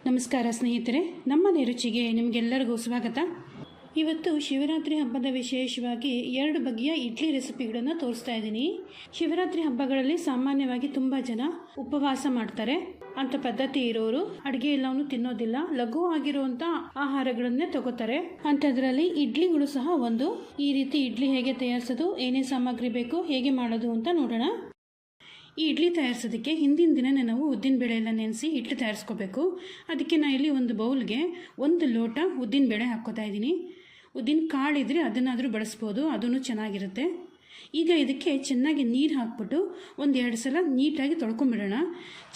ನಮಸ್ಕಾರ ಸ್ನೇಹಿತರೆ, ನಮ್ಮನೆ ರುಚಿಗೆ ನಿಮಗೆಲ್ಲರಿಗೂ ಸ್ವಾಗತ. ಇವತ್ತು ಶಿವರಾತ್ರಿ ಹಬ್ಬದ ವಿಶೇಷವಾಗಿ 2 ಬಗೆಯ ಇಡ್ಲಿ ರೆಸಿಪಿಗಳನ್ನು ತೋರಿಸ್ತಾ ಇದ್ದೀನಿ. ಶಿವರಾತ್ರಿ ಹಬ್ಬಗಳಲ್ಲಿ ಸಾಮಾನ್ಯವಾಗಿ ತುಂಬ ಜನ ಉಪವಾಸ ಮಾಡ್ತಾರೆ. ಅಂಥ ಪದ್ಧತಿ ಇರೋರು ಅಡುಗೆ ಎಲ್ಲವನ್ನು ತಿನ್ನೋದಿಲ್ಲ, ಲಘು ಆಗಿರುವಂಥ ಆಹಾರಗಳನ್ನೇ ತಗೋತಾರೆ. ಅಂಥದ್ರಲ್ಲಿ ಇಡ್ಲಿಗಳು ಸಹ ಒಂದು. ಈ ರೀತಿ ಇಡ್ಲಿ ಹೇಗೆ ತಯಾರಿಸೋದು, ಏನೇ ಸಾಮಗ್ರಿ ಬೇಕು, ಹೇಗೆ ಮಾಡೋದು ಅಂತ ನೋಡೋಣ. ಈ ಇಡ್ಲಿ ತಯಾರಿಸೋದಕ್ಕೆ ಹಿಂದಿನ ದಿನನೇ ನಾವು ಉದ್ದಿನಬೇಳೆ ಎಲ್ಲ ನೆನೆಸಿ ಹಿಟ್ಟು ತಯಾರಿಸ್ಕೋಬೇಕು. ಅದಕ್ಕೆ ನಾನು ಇಲ್ಲಿ ಒಂದು ಬೌಲ್ಗೆ 1 ಲೋಟ ಉದ್ದಿನಬೇಳೆ ಹಾಕ್ಕೋತಾ ಇದ್ದೀನಿ. ಉದ್ದಿನ ಕಾಳಿದ್ರೆ ಅದನ್ನಾದರೂ ಬಳಸ್ಬೋದು, ಅದೂ ಚೆನ್ನಾಗಿರುತ್ತೆ. ಈಗ ಇದಕ್ಕೆ ಚೆನ್ನಾಗಿ ನೀರು ಹಾಕ್ಬಿಟ್ಟು 1-2 ಸಲ ನೀಟಾಗಿ ತೊಳ್ಕೊಂಬಿಡೋಣ.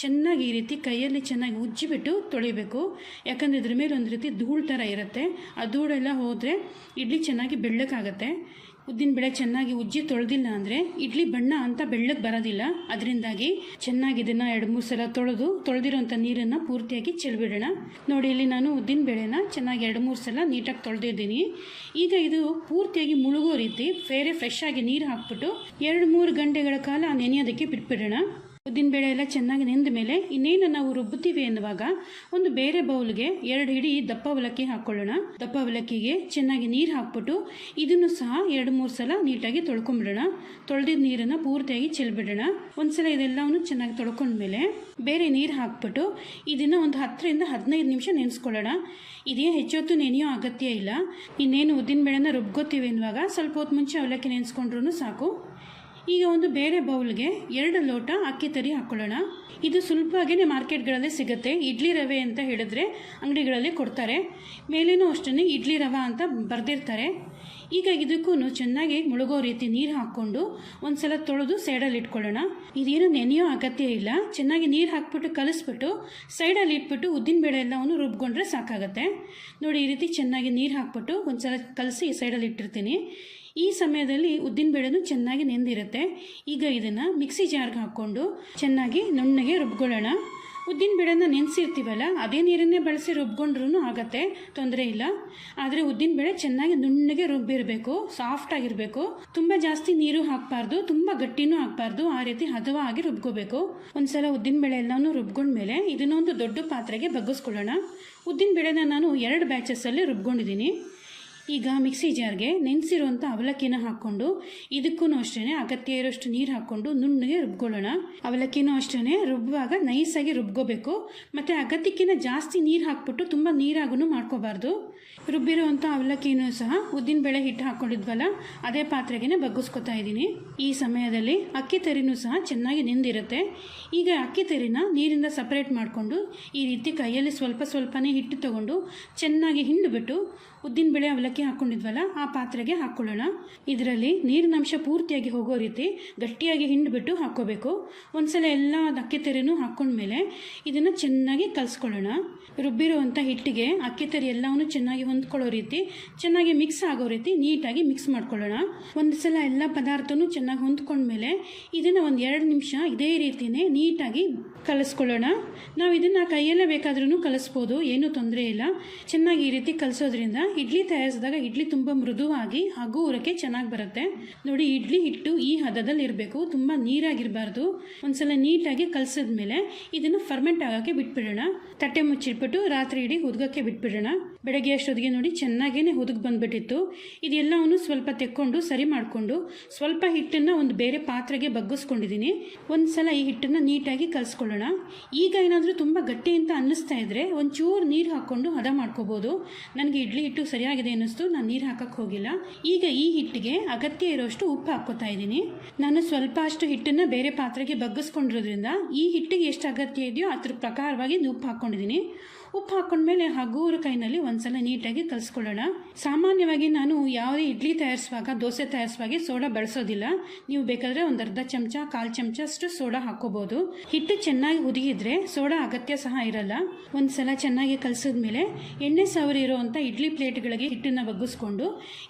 ಚೆನ್ನಾಗಿ ಈ ರೀತಿ ಕೈಯಲ್ಲಿ ಚೆನ್ನಾಗಿ ಉಜ್ಜಿಬಿಟ್ಟು ತೊಳಿಬೇಕು. ಯಾಕಂದರೆ ಇದ್ರ ಮೇಲೆ ಒಂದು ರೀತಿ ಧೂಳು ಥರ ಇರುತ್ತೆ. ಆ ಧೂಳೆಲ್ಲ ಹೋದರೆ ಇಡ್ಲಿ ಚೆನ್ನಾಗಿ ಬೆಳ್ಳಕ್ಕಾಗತ್ತೆ. ಉದ್ದಿನಬೇಳೆ ಚೆನ್ನಾಗಿ ಉಜ್ಜಿ ತೊಳೆದಿಲ್ಲ ಅಂದರೆ ಇಡ್ಲಿ ಬಣ್ಣ ಅಂತ ಬೆಳ್ಳಗೆ ಬರೋದಿಲ್ಲ. ಅದರಿಂದಾಗಿ ಚೆನ್ನಾಗಿ ಇದನ್ನು 2-3 ಸಲ ತೊಳೆದಿರೋಂಥ ನೀರನ್ನು ಪೂರ್ತಿಯಾಗಿ ಚೆಲ್ಬಿಡೋಣ. ನೋಡಿ, ಇಲ್ಲಿ ನಾನು ಉದ್ದಿನಬೇಳೆನ ಚೆನ್ನಾಗಿ 2-3 ಸಲ ನೀಟಾಗಿ ತೊಳೆದಿದ್ದೀನಿ. ಈಗ ಇದು ಪೂರ್ತಿಯಾಗಿ ಮುಳುಗೋ ರೀತಿ ಬೇರೆ ಫ್ರೆಶ್ ಆಗಿ ನೀರು ಹಾಕ್ಬಿಟ್ಟು 2-3 ಗಂಟೆಗಳ ಕಾಲ ನೆನೆಯೋದಕ್ಕೆ ಬಿಟ್ಬಿಡೋಣ. ಉದ್ದಿನಬೇಳೆ ಎಲ್ಲ ಚೆನ್ನಾಗಿ ನೆಂದ ಮೇಲೆ ಇನ್ನೇನು ನಾವು ರುಬ್ಬುತ್ತೀವಿ ಎನ್ನುವಾಗ ಒಂದು ಬೇರೆ ಬೌಲ್ಗೆ 2 ಹಿಡಿ ದಪ್ಪ ಅವಲಕ್ಕಿ ಹಾಕ್ಕೊಳ್ಳೋಣ. ದಪ್ಪ ಅವಲಕ್ಕಿಗೆ ಚೆನ್ನಾಗಿ ನೀರು ಹಾಕ್ಬಿಟ್ಟು ಇದನ್ನು ಸಹ 2-3 ಸಲ ನೀಟಾಗಿ ತೊಳ್ಕೊಂಬಿಡೋಣ. ತೊಳೆದಿದ್ದ ನೀರನ್ನು ಪೂರ್ತಿಯಾಗಿ ಚೆಲ್ಬಿಡೋಣ. ಒಂದ್ಸಲ ಇದೆಲ್ಲವನ್ನು ಚೆನ್ನಾಗಿ ತೊಳ್ಕೊಂಡ್ಮೇಲೆ ಬೇರೆ ನೀರು ಹಾಕ್ಬಿಟ್ಟು ಇದನ್ನು ಒಂದು 10-15 ನಿಮಿಷ ನೆನೆಸ್ಕೊಳ್ಳೋಣ. ಇದೇ ಹೆಚ್ಚೊತ್ತು ನೆನೆಯೋ ಅಗತ್ಯ ಇಲ್ಲ. ಇನ್ನೇನು ಉದ್ದಿನಬೇಳೆನ ರುಬ್ಕೋತೀವಿ ಎನ್ನುವಾಗ ಸ್ವಲ್ಪ ಹೊತ್ತು ಮುಂಚೆ ಅವಲಕ್ಕಿ ನೆನೆಸ್ಕೊಂಡ್ರೂ ಸಾಕು. ಈಗ ಒಂದು ಬೇರೆ ಬೌಲ್ಗೆ 2 ಲೋಟ ಅಕ್ಕಿ ತರಿ ಹಾಕ್ಕೊಳ್ಳೋಣ. ಇದು ಸುಲಭವಾಗಿಯೇ ಮಾರ್ಕೆಟ್ಗಳಲ್ಲಿ ಸಿಗುತ್ತೆ. ಇಡ್ಲಿ ರವೆ ಅಂತ ಹೇಳಿದ್ರೆ ಅಂಗಡಿಗಳಲ್ಲಿ ಕೊಡ್ತಾರೆ. ಮೇಲೇನೂ ಅಷ್ಟೇ ಇಡ್ಲಿ ರವೆ ಅಂತ ಬರೆದಿರ್ತಾರೆ. ಈಗ ಇದಕ್ಕೂ ಚೆನ್ನಾಗಿ ಮುಳುಗೋ ರೀತಿ ನೀರು ಹಾಕ್ಕೊಂಡು ಒಂದು ಸಲ ತೊಳೆದು ಸೈಡಲ್ಲಿ ಇಟ್ಕೊಳ್ಳೋಣ. ಇದೇನು ನೆನೆಯೋ ಅಗತ್ಯ ಇಲ್ಲ. ಚೆನ್ನಾಗಿ ನೀರು ಹಾಕ್ಬಿಟ್ಟು ಕಲಿಸ್ಬಿಟ್ಟು ಸೈಡಲ್ಲಿ ಇಟ್ಬಿಟ್ಟು ಉದ್ದಿನಬೇಳೆ ಎಲ್ಲವನ್ನು ರುಬ್ಕೊಂಡ್ರೆ ಸಾಕಾಗುತ್ತೆ. ನೋಡಿ, ಈ ರೀತಿ ಚೆನ್ನಾಗಿ ನೀರು ಹಾಕ್ಬಿಟ್ಟು ಒಂದು ಸಲ ಕಲಸಿ ಸೈಡಲ್ಲಿ ಇಟ್ಟಿರ್ತೀನಿ. ಈ ಸಮಯದಲ್ಲಿ ಉದ್ದಿನಬೇಳೆನೂ ಚೆನ್ನಾಗಿ ನೆಂದಿರುತ್ತೆ. ಈಗ ಇದನ್ನು ಮಿಕ್ಸಿ ಜಾರ್ಗೆ ಹಾಕ್ಕೊಂಡು ಚೆನ್ನಾಗಿ ನುಣ್ಣಗೆ ರುಬ್ಕೊಳ್ಳೋಣ. ಉದ್ದಿನಬೇಳೆನ ನೆನೆಸಿರ್ತೀವಲ್ಲ, ಅದೇ ನೀರನ್ನೇ ಬಳಸಿ ರುಬ್ಕೊಂಡ್ರೂ ಆಗತ್ತೆ, ತೊಂದರೆ ಇಲ್ಲ. ಆದರೆ ಉದ್ದಿನಬೇಳೆ ಚೆನ್ನಾಗಿ ನುಣ್ಣಗೆ ರುಬ್ಬಿರಬೇಕು, ಸಾಫ್ಟಾಗಿರಬೇಕು. ತುಂಬ ಜಾಸ್ತಿ ನೀರು ಹಾಕಬಾರ್ದು, ತುಂಬ ಗಟ್ಟಿನೂ ಹಾಕಬಾರ್ದು. ಆ ರೀತಿ ಹದವಾಗಿ ರುಬ್ಕೋಬೇಕು. ಒಂದ್ಸಲ ಉದ್ದಿನಬೇಳೆ ಎಲ್ಲನೂ ರುಬ್ಕೊಂಡ್ಮೇಲೆ ಇದನ್ನೊಂದು ದೊಡ್ಡ ಪಾತ್ರೆಗೆ ಬಗ್ಗಿಸ್ಕೊಳ್ಳೋಣ. ಉದ್ದಿನಬೇಳೆನ ನಾನು 2 ಬ್ಯಾಚಸ್ಸಲ್ಲಿ ರುಬ್ಕೊಂಡಿದ್ದೀನಿ. ಈಗ ಮಿಕ್ಸಿ ಜಾರ್ಗೆ ನೆನೆಸಿರುವಂಥ ಅವಲಕ್ಕಿನ ಹಾಕ್ಕೊಂಡು ಇದಕ್ಕೂ ಅಷ್ಟೇ ಅಗತ್ಯ ಇರೋಷ್ಟು ನೀರು ಹಾಕ್ಕೊಂಡು ನುಣ್ಣಗೆ ರುಬ್ಕೊಳ್ಳೋಣ. ಅವಲಕ್ಕಿನೂ ಅಷ್ಟೇ ರುಬ್ಬುವಾಗ ನೈಸಾಗಿ ರುಬ್ಕೋಬೇಕು. ಮತ್ತು ಅಗತ್ಯಕ್ಕಿಂತ ಜಾಸ್ತಿ ನೀರು ಹಾಕ್ಬಿಟ್ಟು ತುಂಬ ನೀರಾಗೂ ಮಾಡ್ಕೋಬಾರ್ದು. ರುಬ್ಬಿರುವಂಥ ಅವಲಕ್ಕಿನೂ ಸಹ ಉದ್ದಿನಬೇಳೆ ಹಿಟ್ಟು ಹಾಕ್ಕೊಂಡಿದ್ವಲ್ಲ ಅದೇ ಪಾತ್ರೆಗೆ ಬಗ್ಗಿಸ್ಕೊತಾ ಇದ್ದೀನಿ. ಈ ಸಮಯದಲ್ಲಿ ಅಕ್ಕಿ ತರಿನೂ ಸಹ ಚೆನ್ನಾಗಿ ನೆಂದಿರುತ್ತೆ. ಈಗ ಅಕ್ಕಿ ತರಿನ ನೀರಿಂದ ಸಪ್ರೇಟ್ ಮಾಡಿಕೊಂಡು ಈ ರೀತಿ ಕೈಯಲ್ಲಿ ಸ್ವಲ್ಪನೇ ಹಿಟ್ಟು ತೊಗೊಂಡು ಚೆನ್ನಾಗಿ ಹಿಂಡಿಬಿಟ್ಟು ಉದ್ದಿನಬೇಳೆ ಅವಲಕ್ಕಿ ಹಾಕ್ಕೊಂಡಿದ್ವಲ್ಲ ಆ ಪಾತ್ರೆಗೆ ಹಾಕ್ಕೊಳ್ಳೋಣ. ಇದರಲ್ಲಿ ನೀರಿನ ಅಂಶ ಪೂರ್ತಿಯಾಗಿ ಹೋಗೋ ರೀತಿ ಗಟ್ಟಿಯಾಗಿ ಹಿಂಡಿಬಿಟ್ಟು ಹಾಕ್ಕೋಬೇಕು. ಒಂದ್ಸಲ ಎಲ್ಲ ಅಕ್ಕಿ ತರಿನೂ ಹಾಕ್ಕೊಂಡ್ಮೇಲೆ ಇದನ್ನು ಚೆನ್ನಾಗಿ ಕಲಿಸ್ಕೊಳ್ಳೋಣ. ರುಬ್ಬಿರುವಂಥ ಹಿಟ್ಟಿಗೆ ಅಕ್ಕಿ ತರಿ ಎಲ್ಲವನ್ನೂ ಚೆನ್ನಾಗಿ ಹೊಂದ್ಕೊಳ್ಳೋ ರೀತಿ ಚೆನ್ನಾಗಿ ಮಿಕ್ಸ್ ಆಗೋ ರೀತಿ ನೀಟಾಗಿ ಮಿಕ್ಸ್ ಮಾಡ್ಕೊಳ್ಳೋಣ. ಒಂದು ಸಲ ಎಲ್ಲ ಪದಾರ್ಥನೂ ಚೆನ್ನಾಗಿ ಹೊಂದ್ಕೊಂಡ್ಮೇಲೆ ಇದನ್ನು 1-2 ನಿಮಿಷ ಇದೇ ರೀತಿಯೇ ನೀಟಾಗಿ ಕಲಿಸ್ಕೊಳ್ಳೋಣ. ನಾವು ಇದನ್ನು ಕೈಯಲ್ಲೇ ಬೇಕಾದ್ರೂ ಕಲಿಸ್ಬೋದು, ಏನೂ ತೊಂದರೆ ಇಲ್ಲ. ಚೆನ್ನಾಗಿ ಈ ರೀತಿ ಕಲಿಸೋದ್ರಿಂದ ಇಡ್ಲಿ ತಯಾರಿಸಿದಾಗ ಇಡ್ಲಿ ತುಂಬ ಮೃದುವಾಗಿ ಹಗುರಕ್ಕೆ ಚೆನ್ನಾಗಿ ಬರುತ್ತೆ. ನೋಡಿ, ಇಡ್ಲಿ ಹಿಟ್ಟು ಈ ಹದದಲ್ಲಿ ಇರಬೇಕು, ತುಂಬ ನೀರಾಗಿರಬಾರ್ದು. ಒಂದ್ಸಲ ನೀಟಾಗಿ ಕಲಿಸಿದ್ಮೇಲೆ ಇದನ್ನು ಫರ್ಮೆಂಟ್ ಆಗೋಕ್ಕೆ ಬಿಟ್ಬಿಡೋಣ. ತಟ್ಟೆ ಮುಚ್ಚಿಟ್ಬಿಟ್ಟು ರಾತ್ರಿ ಇಡೀ ಹುದುಗಕ್ಕೆ ಬಿಟ್ಬಿಡೋಣ. ಬೆಳಗ್ಗೆ ಅಷ್ಟೊತ್ತಿಗೆ ನೋಡಿ ಚೆನ್ನಾಗೇ ಹುದುಗ್ ಬಂದ್ಬಿಟ್ಟಿತ್ತು. ಇದೆಲ್ಲವನ್ನು ಸ್ವಲ್ಪ ತೆಕ್ಕೊಂಡು ಸರಿ ಮಾಡಿಕೊಂಡು ಸ್ವಲ್ಪ ಹಿಟ್ಟನ್ನು ಒಂದು ಬೇರೆ ಪಾತ್ರೆಗೆ ಬಗ್ಗಿಸ್ಕೊಂಡಿದ್ದೀನಿ. ಒಂದ್ಸಲ ಈ ಹಿಟ್ಟನ್ನು ನೀಟಾಗಿ ಕಲಿಸ್ಕೊಳ್ಳೋಣ. ಈಗ ಏನಾದರೂ ತುಂಬ ಗಟ್ಟಿ ಅಂತ ಅನ್ನಿಸ್ತಾ ಇದ್ರೆ ಒಂಚೂರು ನೀರು ಹಾಕ್ಕೊಂಡು ಹದ ಮಾಡ್ಕೋಬೋದು. ನನಗೆ ಇಡ್ಲಿ ಹಿಟ್ಟು ಸರಿಯಾಗಿದೆ ಅನ್ನಿಸ್ತು, ನಾನು ನೀರು ಹಾಕಕ್ಕೆ ಹೋಗಿಲ್ಲ. ಈಗ ಈ ಹಿಟ್ಟಿಗೆ ಅಗತ್ಯ ಇರೋಷ್ಟು ಉಪ್ಪು ಹಾಕ್ಕೋತಾ ಇದ್ದೀನಿ. ನಾನು ಸ್ವಲ್ಪ ಅಷ್ಟು ಹಿಟ್ಟನ್ನು ಬೇರೆ ಪಾತ್ರೆಗೆ ಬಗ್ಗಿಸ್ಕೊಂಡಿರೋದ್ರಿಂದ ಈ ಹಿಟ್ಟಿಗೆ ಎಷ್ಟು ಅಗತ್ಯ ಇದೆಯೋ ಅದ್ರ ಪ್ರಕಾರವಾಗಿ ಉಪ್ಪು ಹಾಕ್ಕೊಂಡಿದ್ದೀನಿ. ಉಪ್ಪು ಹಾಕ್ಕೊಂಡ್ಮೇಲೆ ಹಗೂರು ಕೈನಲ್ಲಿ ಒಂದ್ಸಲ ನೀಟಾಗಿ ಕಲಿಸ್ಕೊಳ್ಳೋಣ. ಸಾಮಾನ್ಯವಾಗಿ ನಾನು ಯಾವುದೇ ಇಡ್ಲಿ ತಯಾರಿಸುವಾಗ, ದೋಸೆ ತಯಾರಿಸುವಾಗ ಸೋಡಾ ಬಳಸೋದಿಲ್ಲ. ನೀವು ಬೇಕಾದರೆ 1/2 ಚಮಚ 1/4 ಚಮಚ ಅಷ್ಟು ಸೋಡಾ ಹಾಕ್ಕೋಬೋದು. ಹಿಟ್ಟು ಚೆನ್ನಾಗಿ ಹುದುಗಿದ್ರೆ ಸೋಡಾ ಅಗತ್ಯ ಸಹ ಇರಲ್ಲ. ಒಂದ್ಸಲ ಚೆನ್ನಾಗಿ ಕಲಿಸಿದ್ಮೇಲೆ ಎಣ್ಣೆ ಸವರಿರುವಂಥ ಇಡ್ಲಿ ಪ್ಲೇಟ್ಗಳಿಗೆ ಹಿಟ್ಟನ್ನು ಬಗ್ಗಿಸ್ಕೊಂಡು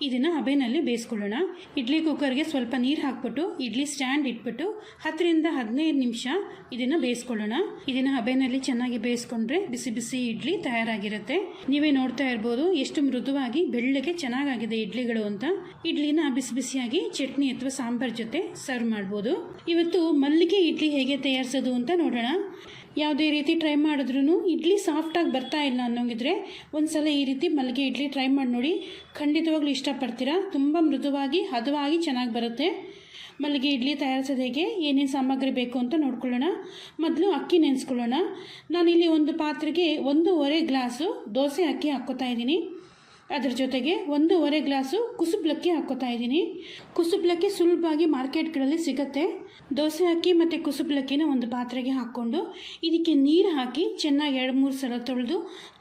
ಇದನ್ನು ಹಬೆನಲ್ಲಿ ಬೇಯಿಸ್ಕೊಳ್ಳೋಣ. ಇಡ್ಲಿ ಕುಕ್ಕರ್ಗೆ ಸ್ವಲ್ಪ ನೀರು ಹಾಕ್ಬಿಟ್ಟು ಇಡ್ಲಿ ಸ್ಟ್ಯಾಂಡ್ ಇಟ್ಬಿಟ್ಟು 10-15 ನಿಮಿಷ ಇದನ್ನು ಬೇಯಿಸ್ಕೊಳ್ಳೋಣ. ಇದನ್ನು ಹಬೆನಲ್ಲಿ ಚೆನ್ನಾಗಿ ಬೇಯಿಸ್ಕೊಂಡ್ರೆ ಬಿಸಿ ಬಿಸಿ ಇಡ್ಲಿ ತಯಾರಾಗಿರುತ್ತೆ. ನೀವೇ ನೋಡ್ತಾ ಇರ್ಬೋದು ಎಷ್ಟು ಮೃದುವಾಗಿ ಬೆಳ್ಳಗೆ ಚೆನ್ನಾಗಾಗಿದೆ ಇಡ್ಲಿಗಳು ಅಂತ. ಇಡ್ಲಿನ ಬಿಸಿ ಬಿಸಿಯಾಗಿ ಚಟ್ನಿ ಅಥವಾ ಸಾಂಬಾರ್ ಜೊತೆ ಸರ್ವ್ ಮಾಡ್ಬೋದು. ಇವತ್ತು ಮಲ್ಲಿಗೆ ಇಡ್ಲಿ ಹೇಗೆ ತಯಾರಿಸೋದು ಅಂತ ನೋಡೋಣ. ಯಾವುದೇ ರೀತಿ ಟ್ರೈ ಮಾಡಿದ್ರೂ ಇಡ್ಲಿ ಸಾಫ್ಟಾಗಿ ಬರ್ತಾ ಇಲ್ಲ ಅನ್ನೋಂಗಿದ್ರೆ ಒಂದು ಸಲ ಈ ರೀತಿ ಮಲ್ಲಿಗೆ ಇಡ್ಲಿ ಟ್ರೈ ಮಾಡಿ ನೋಡಿ, ಖಂಡಿತವಾಗ್ಲೂ ಇಷ್ಟಪಡ್ತೀರಾ. ತುಂಬ ಮೃದುವಾಗಿ ಹದವಾಗಿ ಚೆನ್ನಾಗಿ ಬರುತ್ತೆ. ಮಲ್ಲಿಗೆ ಇಡ್ಲಿ ತಯಾರಿಸೋದು ಹೇಗೆ, ಏನೇನು ಸಾಮಗ್ರಿ ಬೇಕು ಅಂತ ನೋಡ್ಕೊಳ್ಳೋಣ. ಮೊದಲು ಅಕ್ಕಿ ನೆನೆಸ್ಕೊಳ್ಳೋಣ. ನಾನಿಲ್ಲಿ ಒಂದು ಪಾತ್ರೆಗೆ 1.5 ಗ್ಲಾಸು ದೋಸೆ ಅಕ್ಕಿ ಹಾಕ್ಕೋತಾ ಇದ್ದೀನಿ. ಅದ್ರ ಜೊತೆಗೆ 1.5 ಗ್ಲಾಸು ಕುಸುಬ್ಲಕ್ಕಿ ಹಾಕ್ಕೋತಾ ಇದ್ದೀನಿ. ಕುಸುಬ್ಲಕ್ಕಿ ಸುಲಭವಾಗಿ ಮಾರ್ಕೆಟ್ಗಳಲ್ಲಿ ಸಿಗುತ್ತೆ. ದೋಸೆ ಅಕ್ಕಿ ಮತ್ತು ಕುಸುಬ್ಲಕ್ಕಿನ ಒಂದು ಪಾತ್ರೆಗೆ ಹಾಕ್ಕೊಂಡು ಇದಕ್ಕೆ ನೀರು ಹಾಕಿ ಚೆನ್ನಾಗಿ 2-3 ಸಲ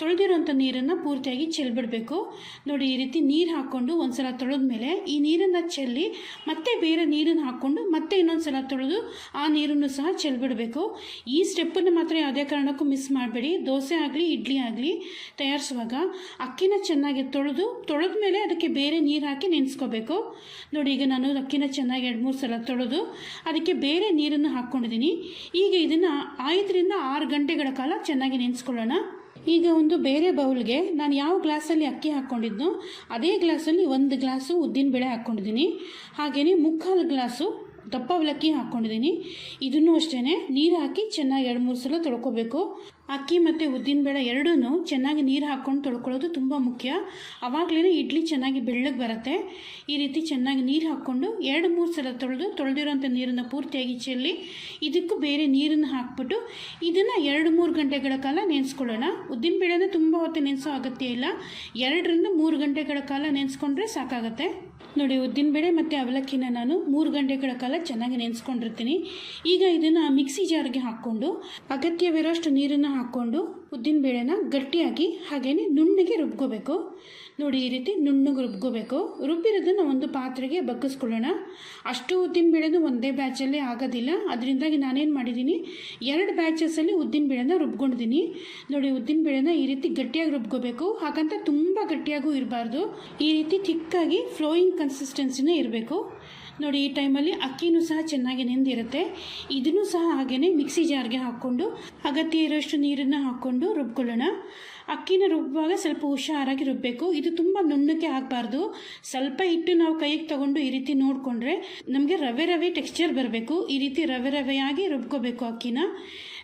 ತೊಳೆದಿರೋಂಥ ನೀರನ್ನು ಪೂರ್ತಿಯಾಗಿ ಚೆಲ್ಬಿಡಬೇಕು. ನೋಡಿ, ಈ ರೀತಿ ನೀರು ಹಾಕ್ಕೊಂಡು ಒಂದು ಸಲ ತೊಳೆದ್ಮೇಲೆ ಈ ನೀರನ್ನು ಚೆಲ್ಲಿ ಮತ್ತೆ ಬೇರೆ ನೀರನ್ನು ಹಾಕ್ಕೊಂಡು ಮತ್ತೆ ಇನ್ನೊಂದು ಸಲ ತೊಳೆದು ಆ ನೀರನ್ನು ಸಹ ಚೆಲ್ಬಿಡಬೇಕು. ಈ ಸ್ಟೆಪ್ಪನ್ನು ಮಾತ್ರ ಯಾವುದೇ ಕಾರಣಕ್ಕೂ ಮಿಸ್ ಮಾಡಬೇಡಿ. ದೋಸೆ ಆಗಲಿ ಇಡ್ಲಿ ಆಗಲಿ ತಯಾರಿಸುವಾಗ ಅಕ್ಕಿನ ಚೆನ್ನಾಗಿ ತೊಳೆದ ಮೇಲೆ ಅದಕ್ಕೆ ಬೇರೆ ನೀರು ಹಾಕಿ ನೆನೆಸ್ಕೋಬೇಕು. ನೋಡಿ, ಈಗ ನಾನು ಅಕ್ಕಿನ ಚೆನ್ನಾಗಿ 2-3 ಸಲ ತೊಳೆದು ಅದಕ್ಕೆ ಬೇರೆ ನೀರನ್ನು ಹಾಕ್ಕೊಂಡಿದ್ದೀನಿ. ಈಗ ಇದನ್ನು 5-6 ಗಂಟೆಗಳ ಕಾಲ ಚೆನ್ನಾಗಿ ನೆನೆಸ್ಕೊಳ್ಳೋಣ. ಈಗ ಒಂದು ಬೇರೆ ಬೌಲ್ಗೆ ನಾನು ಯಾವ ಗ್ಲಾಸಲ್ಲಿ ಅಕ್ಕಿ ಹಾಕ್ಕೊಂಡಿದ್ನೋ ಅದೇ ಗ್ಲಾಸಲ್ಲಿ 1 ಗ್ಲಾಸು ಉದ್ದಿನಬೇಳೆ ಹಾಕ್ಕೊಂಡಿದ್ದೀನಿ. ಹಾಗೆಯೇ 3/4 ಗ್ಲಾಸು ದಪ್ಪ ಅವಲಕ್ಕಿ ಹಾಕ್ಕೊಂಡಿದ್ದೀನಿ. ಇದನ್ನು ಅಷ್ಟೇ ನೀರು ಹಾಕಿ ಚೆನ್ನಾಗಿ 2-3 ಸಲ ತೊಳ್ಕೊಬೇಕು. ಅಕ್ಕಿ ಮತ್ತು ಉದ್ದಿನಬೇಳೆ ಎರಡೂ ಚೆನ್ನಾಗಿ ನೀರು ಹಾಕ್ಕೊಂಡು ತೊಳ್ಕೊಳ್ಳೋದು ತುಂಬ ಮುಖ್ಯ. ಆವಾಗಲೇ ಇಡ್ಲಿ ಚೆನ್ನಾಗಿ ಬೆಳ್ಳಗೆ ಬರುತ್ತೆ. ಈ ರೀತಿ ಚೆನ್ನಾಗಿ ನೀರು ಹಾಕ್ಕೊಂಡು 2-3 ಸಲ ತೊಳೆದಿರೋಂಥ ನೀರನ್ನು ಪೂರ್ತಿಯಾಗಿ ಚೆಲ್ಲಿ ಇದಕ್ಕೂ ಬೇರೆ ನೀರನ್ನು ಹಾಕ್ಬಿಟ್ಟು ಇದನ್ನು 2-3 ಗಂಟೆಗಳ ಕಾಲ ನೆನೆಸ್ಕೊಳ್ಳೋಣ. ಉದ್ದಿನಬೇಳೆನ ತುಂಬ ಹೊತ್ತು ನೆನೆಸೋ ಅಗತ್ಯ ಇಲ್ಲ. 2-3 ಗಂಟೆಗಳ ಕಾಲ ನೆನೆಸ್ಕೊಂಡ್ರೆ ಸಾಕಾಗತ್ತೆ. ನೋಡಿ, ಉದ್ದಿನಬೇಳೆ ಮತ್ತು ಅವಲಕ್ಕಿನ ನಾನು 3 ಗಂಟೆಗಳ ಕಾಲ ಚೆನ್ನಾಗಿ ನೆನೆಸ್ಕೊಂಡಿರ್ತೀನಿ. ಈಗ ಇದನ್ನು ಮಿಕ್ಸಿ ಜಾರ್ಗೆ ಹಾಕ್ಕೊಂಡು ಅಗತ್ಯವಿರೋಷ್ಟು ನೀರನ್ನು ಹಾಕ್ಕೊಂಡು ಉದ್ದಿನಬೇಳೆನ ಗಟ್ಟಿಯಾಗಿ ಹಾಗೆಯೇ ನುಣ್ಣಗೆ ರುಬ್ಕೋಬೇಕು. ನೋಡಿ, ಈ ರೀತಿ ನುಣ್ಣಗೆ ರುಬ್ಕೋಬೇಕು. ರುಬ್ಬಿರೋದನ್ನು ಒಂದು ಪಾತ್ರೆಗೆ ಬಗ್ಗಿಸ್ಕೊಳ್ಳೋಣ. ಅಷ್ಟು ಉದ್ದಿನಬೇಳೆನೂ ಒಂದೇ ಬ್ಯಾಚಲ್ಲಿ ಆಗೋದಿಲ್ಲ. ಅದರಿಂದಾಗಿ ನಾನೇನು ಮಾಡಿದ್ದೀನಿ, 2 ಬ್ಯಾಚಸಲ್ಲಿ ಉದ್ದಿನಬೇಳೆನ ರುಬ್ಕೊಂಡಿದ್ದೀನಿ. ನೋಡಿ, ಉದ್ದಿನಬೇಳೆನ ಈ ರೀತಿ ಗಟ್ಟಿಯಾಗಿ ರುಬ್ಕೋಬೇಕು. ಹಾಗಂತ ತುಂಬ ಗಟ್ಟಿಯಾಗೂ ಇರಬಾರ್ದು. ಈ ರೀತಿ ಥಿಕ್ಕಾಗಿ ಫ್ಲೋಯಿಂಗ್ ಕನ್ಸಿಸ್ಟೆನ್ಸಿನೇ ಇರಬೇಕು. ನೋಡಿ, ಈ ಟೈಮಲ್ಲಿ ಅಕ್ಕಿನೂ ಸಹ ಚೆನ್ನಾಗಿ ನೆಂದಿರುತ್ತೆ. ಇದನ್ನು ಸಹ ಹಾಗೆಯೇ ಮಿಕ್ಸಿ ಜಾರ್ಗೆ ಹಾಕ್ಕೊಂಡು ಅಗತ್ಯ ಇರೋಷ್ಟು ನೀರನ್ನು ಹಾಕ್ಕೊಂಡು ರುಬ್ಕೊಳ್ಳೋಣ. ಅಕ್ಕಿನ ರುಬ್ಬುವಾಗ ಸ್ವಲ್ಪ ಹುಷಾರಾಗಿ ರುಬ್ಬಬೇಕು. ಇದು ತುಂಬ ನುಣ್ಣಕ್ಕೆ ಆಗಬಾರ್ದು. ಸ್ವಲ್ಪ ಹಿಟ್ಟು ನಾವು ಕೈಗೆ ತಗೊಂಡು ಈ ರೀತಿ ನೋಡಿಕೊಂಡ್ರೆ ನಮಗೆ ರವೆ ಟೆಕ್ಸ್ಚರ್ ಬರಬೇಕು. ಈ ರೀತಿ ರವೆಯಾಗಿ ರುಬ್ಕೋಬೇಕು ಅಕ್ಕಿನ.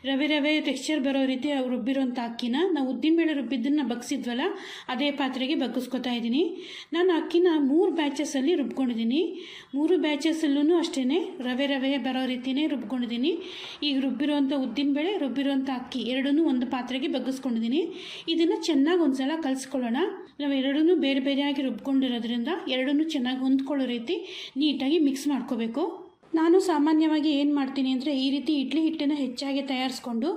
ರವೆ ಟೆಕ್ಸ್ಚರ್ ಬರೋ ರೀತಿ ರುಬ್ಬಿರೋಂಥ ಅಕ್ಕಿನ ನಾವು ಉದ್ದಿನಬೇಳೆ ರುಬ್ಬಿದ್ದನ್ನು ಬಗ್ಸಿದ್ವಲ್ಲ ಅದೇ ಪಾತ್ರೆಗೆ ಬಗ್ಗಿಸ್ಕೊತಾ ಇದ್ದೀನಿ. ನಾನು ಅಕ್ಕಿನ 3 ಬ್ಯಾಚಸಲ್ಲಿ ರುಬ್ಕೊಂಡಿದ್ದೀನಿ. 3 ಬ್ಯಾಚಸಲ್ಲೂ ಅಷ್ಟೇ ರವೆ ಬರೋ ರೀತಿಯೇ ರುಬ್ಕೊಂಡಿದ್ದೀನಿ. ಈಗ ರುಬ್ಬಿರೋಂಥ ಉದ್ದಿನಬೇಳೆ, ರುಬ್ಬಿರೋಂಥ ಅಕ್ಕಿ ಎರಡನ್ನೂ ಒಂದು ಪಾತ್ರೆಗೆ ಬಗ್ಗಿಸ್ಕೊಂಡಿದ್ದೀನಿ. ಇದನ್ನು ಚೆನ್ನಾಗಿ ಒಂದು ಸಲ ಕಲಿಸ್ಕೊಳ್ಳೋಣ. ನಾವು ಎರಡನ್ನೂ ಬೇರೆ ಬೇರೆಯಾಗಿ ರುಬ್ಕೊಂಡಿರೋದ್ರಿಂದ ಎರಡನ್ನೂ ಚೆನ್ನಾಗಿ ಹೊಂದ್ಕೊಳ್ಳೋ ರೀತಿ ನೀಟಾಗಿ ಮಿಕ್ಸ್ ಮಾಡ್ಕೋಬೇಕು. ನಾನು ಸಾಮಾನ್ಯವಾಗಿ ಏನು ಮಾಡ್ತೀನಿ ಅಂದರೆ ಈ ರೀತಿ ಇಡ್ಲಿ ಹಿಟ್ಟನ್ನು ಹೆಚ್ಚಾಗಿ ತಯಾರಿಸ್ಕೊಂಡು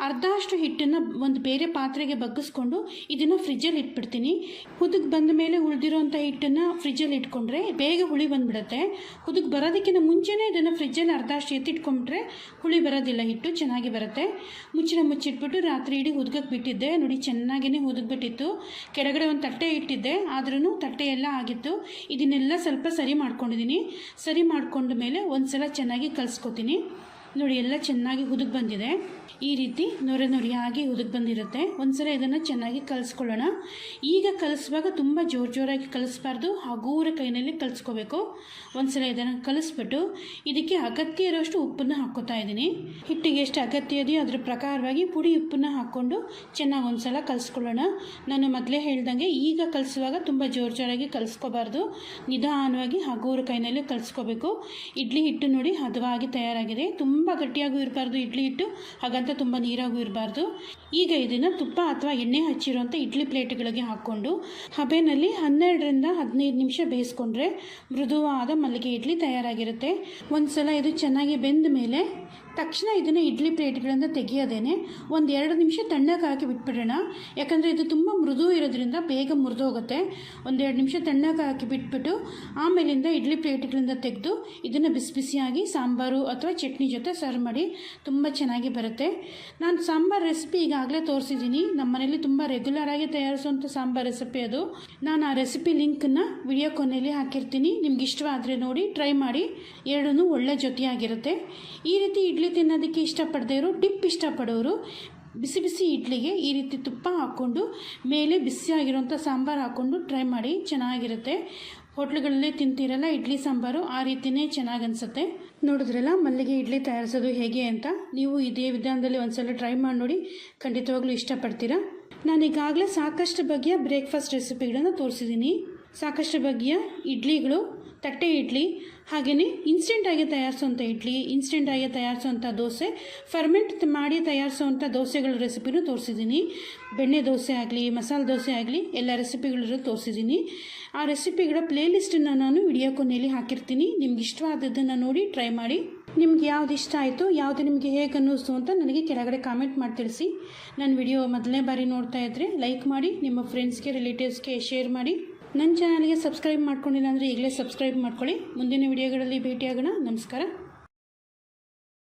ಅರ್ಧಷ್ಟು ಹಿಟ್ಟನ್ನು ಒಂದು ಬೇರೆ ಪಾತ್ರೆಗೆ ಬಗ್ಗಿಸ್ಕೊಂಡು ಇದನ್ನು ಫ್ರಿಜ್ಜಲ್ಲಿ ಇಟ್ಬಿಡ್ತೀನಿ. ಹುದುಗ್ ಬಂದ ಮೇಲೆ ಉಳಿದಿರೋಂಥ ಹಿಟ್ಟನ್ನು ಫ್ರಿಜ್ಜಲ್ಲಿ ಇಟ್ಕೊಂಡ್ರೆ ಬೇಗ ಹುಳಿ ಬಂದುಬಿಡುತ್ತೆ. ಹುದುಗ್ ಬರೋದಕ್ಕಿಂತ ಮುಂಚೆನೇ ಇದನ್ನು ಫ್ರಿಜ್ಜಲ್ಲಿ ಅರ್ಧಷ್ಟು ಎತ್ತಿಟ್ಕೊಂಡ್ರೆ ಹುಳಿ ಬರೋದಿಲ್ಲ, ಹಿಟ್ಟು ಚೆನ್ನಾಗಿ ಬರುತ್ತೆ. ಮುಚ್ಚಿಟ್ಬಿಟ್ಟು ರಾತ್ರಿ ಇಡೀ ಹುದುಗಕ್ಕೆ ಬಿಟ್ಟಿದ್ದೆ. ನೋಡಿ, ಚೆನ್ನಾಗಿಯೇ ಹುದುಗ್ಬಿಟ್ಟಿತ್ತು. ಕೆಳಗಡೆ ಒಂದು ತಟ್ಟೆ ಇಟ್ಟಿದ್ದೆ, ಆದ್ರೂ ತಟ್ಟೆ ಎಲ್ಲ ಆಗಿತ್ತು. ಇದನ್ನೆಲ್ಲ ಸ್ವಲ್ಪ ಸರಿ ಮಾಡ್ಕೊಂಡಿದ್ದೀನಿ. ಸರಿ ಮಾಡ್ಕೊಂಡ ಮೇಲೆ ಒಂದು ಸಲ ಚೆನ್ನಾಗಿ ಕಲಿಸ್ಕೊತೀನಿ. ನೋಡಿ, ಎಲ್ಲ ಚೆನ್ನಾಗಿ ಹುದುಗ್ ಬಂದಿದೆ. ಈ ರೀತಿ ನೊರೆಯಾಗಿ ಹುದುಗ್ ಬಂದಿರುತ್ತೆ. ಒಂದ್ಸಲ ಇದನ್ನು ಚೆನ್ನಾಗಿ ಕಲಿಸ್ಕೊಳ್ಳೋಣ. ಈಗ ಕಲಿಸುವಾಗ ತುಂಬ ಜೋರಾಗಿ ಕಲಿಸ್ಬಾರ್ದು, ಹಗೂರ ಕೈನಲ್ಲಿ ಕಲಿಸ್ಕೋಬೇಕು. ಒಂದ್ಸಲ ಇದನ್ನು ಕಲಿಸ್ಬಿಟ್ಟು ಇದಕ್ಕೆ ಅಗತ್ಯ ಇರೋಷ್ಟು ಉಪ್ಪನ್ನು ಹಾಕ್ಕೋತಾ ಇದ್ದೀನಿ. ಹಿಟ್ಟಿಗೆ ಎಷ್ಟು ಅಗತ್ಯ ಇದೆಯೋ ಅದ್ರ ಪ್ರಕಾರವಾಗಿ ಪುಡಿ ಉಪ್ಪನ್ನು ಹಾಕ್ಕೊಂಡು ಚೆನ್ನಾಗಿ ಒಂದ್ಸಲ ಕಲಿಸ್ಕೊಳ್ಳೋಣ. ನಾನು ಮೊದಲೇ ಹೇಳ್ದಂಗೆ ಈಗ ಕಲಿಸುವಾಗ ತುಂಬ ಜೋರಾಗಿ ಕಲಿಸ್ಕೋಬಾರ್ದು, ನಿಧಾನವಾಗಿ ಹಗೂರ ಕೈನಲ್ಲಿ ಕಲಿಸ್ಕೋಬೇಕು. ಇಡ್ಲಿ ಹಿಟ್ಟು ನೋಡಿ ಹದವಾಗಿ ತಯಾರಾಗಿದೆ. ತುಂಬ ಗಟ್ಟಿಯಾಗೂ ಇರಬಾರ್ದು ಇಡ್ಲಿ ಹಿಟ್ಟು, ಹಾಗಂತ ತುಂಬ ನೀರಾಗೂ ಇರಬಾರ್ದು. ಈಗ ಇದನ್ನು ತುಪ್ಪ ಅಥವಾ ಎಣ್ಣೆ ಹಚ್ಚಿರುವಂಥ ಇಡ್ಲಿ ಪ್ಲೇಟ್ಗಳಿಗೆ ಹಾಕ್ಕೊಂಡು ಹಬೆನಲ್ಲಿ 12-15 ನಿಮಿಷ ಬೇಯಿಸ್ಕೊಂಡ್ರೆ ಮೃದುವಾದ ಮಲ್ಲಿಗೆ ಇಡ್ಲಿ ತಯಾರಾಗಿರುತ್ತೆ. ಒಂದು ಸಲ ಇದು ಚೆನ್ನಾಗಿ ಬೆಂದ ಮೇಲೆ ತಕ್ಷಣ ಇದನ್ನು ಇಡ್ಲಿ ಪ್ಲೇಟ್ಗಳಿಂದ ತೆಗೆಯೋದೇನೆ 1-2 ನಿಮಿಷ ತಣ್ಣಗೆ ಹಾಕಿ ಬಿಟ್ಬಿಡೋಣ. ಯಾಕಂದರೆ ಇದು ತುಂಬ ಮೃದು ಇರೋದ್ರಿಂದ ಬೇಗ ಮುರಿದೋಗುತ್ತೆ. 1-2 ನಿಮಿಷ ತಣ್ಣಗೆ ಹಾಕಿ ಬಿಟ್ಬಿಟ್ಟು ಆಮೇಲಿಂದ ಇಡ್ಲಿ ಪ್ಲೇಟ್ಗಳಿಂದ ತೆಗೆದು ಇದನ್ನು ಬಿಸಿಯಾಗಿ ಸಾಂಬಾರು ಅಥವಾ ಚಟ್ನಿ ಜೊತೆ ಸರ್ವ್ ಮಾಡಿ. ತುಂಬ ಚೆನ್ನಾಗಿ ಬರುತ್ತೆ. ನಾನು ಸಾಂಬಾರು ರೆಸಿಪಿ ಈಗಾಗಲೇ ತೋರಿಸಿದ್ದೀನಿ. ನಮ್ಮ ಮನೇಲಿ ತುಂಬ ರೆಗ್ಯುಲರಾಗಿ ತಯಾರಿಸುವಂಥ ಸಾಂಬಾರು ರೆಸಿಪಿ ಅದು. ನಾನು ಆ ರೆಸಿಪಿ ಲಿಂಕನ್ನು ವಿಡಿಯೋ ಕೊನೆಯಲ್ಲಿ ಹಾಕಿರ್ತೀನಿ. ನಿಮ್ಗೆ ಇಷ್ಟವಾದರೆ ನೋಡಿ, ಟ್ರೈ ಮಾಡಿ. ಎರಡೂ ಒಳ್ಳೆ ಜೊತೆಯಾಗಿರುತ್ತೆ. ಈ ರೀತಿ ಇಡ್ಲಿ ತಿನ್ನೋದಕ್ಕೆ ಇಷ್ಟಪಡದೇ ಇರೋ ಡಿಪ್ ಇಷ್ಟಪಡೋರು ಬಿಸಿ ಇಡ್ಲಿಗೆ ಈ ರೀತಿ ತುಪ್ಪ ಹಾಕ್ಕೊಂಡು ಮೇಲೆ ಬಿಸಿಯಾಗಿರೋಂಥ ಸಾಂಬಾರು ಹಾಕ್ಕೊಂಡು ಟ್ರೈ ಮಾಡಿ, ಚೆನ್ನಾಗಿರುತ್ತೆ. ಹೋಟ್ಲುಗಳಲ್ಲಿ ತಿಂತೀರಲ್ಲ ಇಡ್ಲಿ ಸಾಂಬಾರು, ಆ ರೀತಿಯೇ ಚೆನ್ನಾಗಿ ಅನಿಸುತ್ತೆ. ನೋಡಿದ್ರಲ್ಲ ಮಲ್ಲಿಗೆ ಇಡ್ಲಿ ತಯಾರಿಸೋದು ಹೇಗೆ ಅಂತ. ನೀವು ಇದೇ ವಿಧಾನದಲ್ಲಿ ಒಂದ್ಸಲ ಟ್ರೈ ಮಾಡಿ ನೋಡಿ, ಖಂಡಿತವಾಗ್ಲೂ ಇಷ್ಟಪಡ್ತೀರಾ. ನಾನು ಈಗಾಗಲೇ ಸಾಕಷ್ಟು ಬಗೆಯ ಬ್ರೇಕ್ಫಾಸ್ಟ್ ರೆಸಿಪಿಗಳನ್ನು ತೋರಿಸಿದ್ದೀನಿ. ಸಾಕಷ್ಟು ಬಗೆಯ ಇಡ್ಲಿಗಳು, ತಟ್ಟೆ ಇಡ್ಲಿ, ಹಾಗೆಯೇ ಇನ್ಸ್ಟೆಂಟಾಗಿ ತಯಾರಿಸುವಂಥ ಇಡ್ಲಿ, ಇನ್ಸ್ಟೆಂಟಾಗಿ ತಯಾರಿಸುವಂಥ ದೋಸೆ, ಫರ್ಮೆಂಟ್ ಮಾಡಿ ತಯಾರಿಸುವಂಥ ದೋಸೆಗಳ ರೆಸಿಪಿನೂ ತೋರಿಸಿದ್ದೀನಿ. ಬೆಣ್ಣೆ ದೋಸೆ ಆಗಲಿ, ಮಸಾಲೆ ದೋಸೆ ಆಗಲಿ, ಎಲ್ಲ ರೆಸಿಪಿಗಳಲ್ಲೂ ತೋರಿಸಿದ್ದೀನಿ. ಆ ರೆಸಿಪಿಗಳ ಪ್ಲೇಲಿಸ್ಟನ್ನು ನಾನು ವಿಡಿಯೋ ಕೊನೆಯಲ್ಲಿ ಹಾಕಿರ್ತೀನಿ. ನಿಮ್ಗೆ ಇಷ್ಟವಾದದ್ದನ್ನು ನೋಡಿ ಟ್ರೈ ಮಾಡಿ. ನಿಮ್ಗೆ ಯಾವ್ದು ಇಷ್ಟ ಆಯಿತು, ಯಾವುದು ನಿಮಗೆ ಹೇಗೆ ಅನ್ನಿಸ್ತು ಅಂತ ನನಗೆ ಕೆಳಗಡೆ ಕಾಮೆಂಟ್ ಮಾಡಿ ತಿಳಿಸಿ. ನನ್ನ ವಿಡಿಯೋ ಮೊದಲನೇ ಬಾರಿ ನೋಡ್ತಾ ಇದ್ದರೆ ಲೈಕ್ ಮಾಡಿ, ನಿಮ್ಮ ಫ್ರೆಂಡ್ಸ್ಗೆ, ರಿಲೇಟಿವ್ಸ್ಗೆ ಶೇರ್ ಮಾಡಿ. ನನ್ನ ಚಾನಲ್ಗೆ ಸಬ್ಸ್ಕ್ರೈಬ್ ಮಾಡ್ಕೊಂಡಿಲ್ಲ ಅಂದರೆ ಈಗಲೇ ಸಬ್ಸ್ಕ್ರೈಬ್ ಮಾಡ್ಕೊಳ್ಳಿ. ಮುಂದಿನ ವಿಡಿಯೋಗಳಲ್ಲಿ ಭೇಟಿಯಾಗೋಣ. ನಮಸ್ಕಾರ.